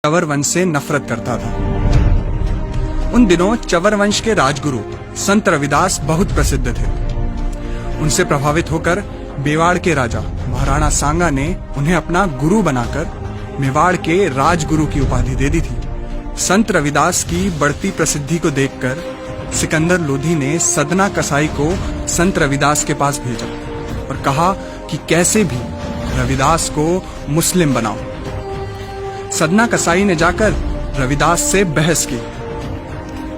चवर वंश से नफरत करता था। उन दिनों चवर वंश के राजगुरु संत रविदास बहुत प्रसिद्ध थे। उनसे प्रभावित होकर मेवाड़ के राजा महाराणा सांगा ने उन्हें अपना गुरु बनाकर मेवाड़ के राजगुरु की उपाधि दे दी थी। संत रविदास की बढ़ती प्रसिद्धि को देखकर सिकंदर लोधी ने सदना कसाई को संत रविदास के पास भेजा और कहा कि कैसे भी रविदास को मुस्लिम बनाओ। सदना कसाई ने जाकर रविदास से बहस की,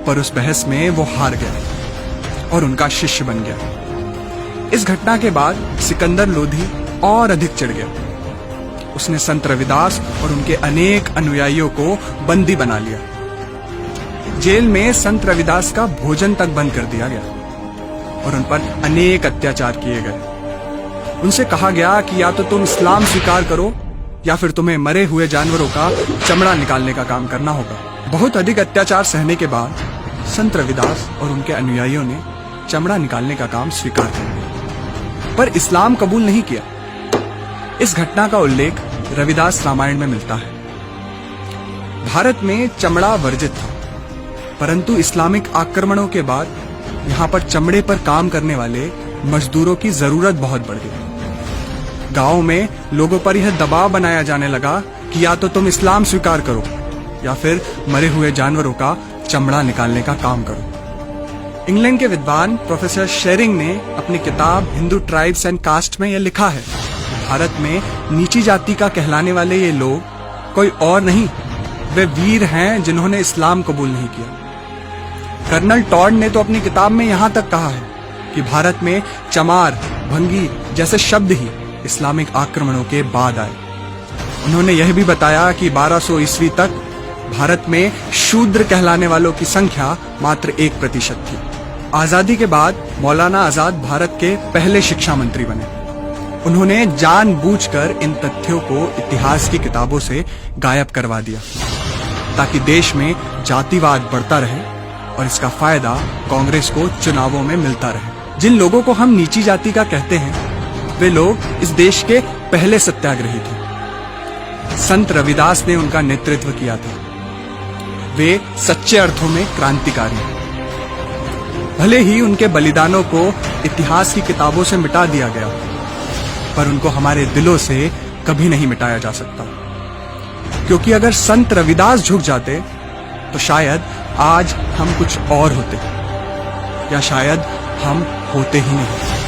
पर उस बहस में वो हार गया और उनका शिष्य बन गया। इस घटना के बाद सिकंदर लोधी और अधिक चिढ़ गया। उसने संत रविदास और उनके अनेक अनुयायियों को बंदी बना लिया। जेल में संत रविदास का भोजन तक बंद कर दिया गया और उन पर अनेक अत्याचार किए गए। उनसे कहा गया कि या तो तुम इस्लाम स्वीकार करो या फिर तुम्हें मरे हुए जानवरों का चमड़ा निकालने का काम करना होगा। बहुत अधिक अत्याचार सहने के बाद संत रविदास और उनके अनुयायियों ने चमड़ा निकालने का काम स्वीकार कर लिया, पर इस्लाम कबूल नहीं किया। इस घटना का उल्लेख रविदास रामायण में मिलता है। भारत में चमड़ा वर्जित था, परंतु इस्लामिक आक्रमणों के बाद यहाँ पर चमड़े पर काम करने वाले मजदूरों की जरूरत बहुत बढ़ गई। गांव में लोगों पर यह दबाव बनाया जाने लगा कि या तो तुम इस्लाम स्वीकार करो या फिर मरे हुए जानवरों का चमड़ा निकालने का काम करो। इंग्लैंड के विद्वान प्रोफेसर शेरिंग ने अपनी किताब हिंदू ट्राइब्स एंड कास्ट में यह लिखा है, भारत में नीची जाति का कहलाने वाले ये लोग कोई और नहीं, वे वीर हैं जिन्होंने इस्लाम कबूल नहीं किया। कर्नल टॉड ने तो अपनी किताब में यहां तक कहा है कि भारत में चमार, भंगी जैसे शब्द ही इस्लामिक आक्रमणों के बाद आए। उन्होंने यह भी बताया कि 1200 ईस्वी तक भारत में शूद्र कहलाने वालों की संख्या मात्र 1% थी। आजादी के बाद मौलाना आजाद भारत के पहले शिक्षा मंत्री बने। उन्होंने जानबूझकर इन तथ्यों को इतिहास की किताबों से गायब करवा दिया ताकि देश में जातिवाद बढ़ता रहे और इसका फायदा कांग्रेस को चुनावों में मिलता रहे। जिन लोगों को हम नीची जाति का कहते हैं वे लोग इस देश के पहले सत्याग्रही थे। संत रविदास ने उनका नेतृत्व किया था। वे सच्चे अर्थों में क्रांतिकारी हैं। भले ही उनके बलिदानों को इतिहास की किताबों से मिटा दिया गया, पर उनको हमारे दिलों से कभी नहीं मिटाया जा सकता, क्योंकि अगर संत रविदास झुक जाते तो शायद आज हम कुछ और होते, या शायद हम होते ही नहीं।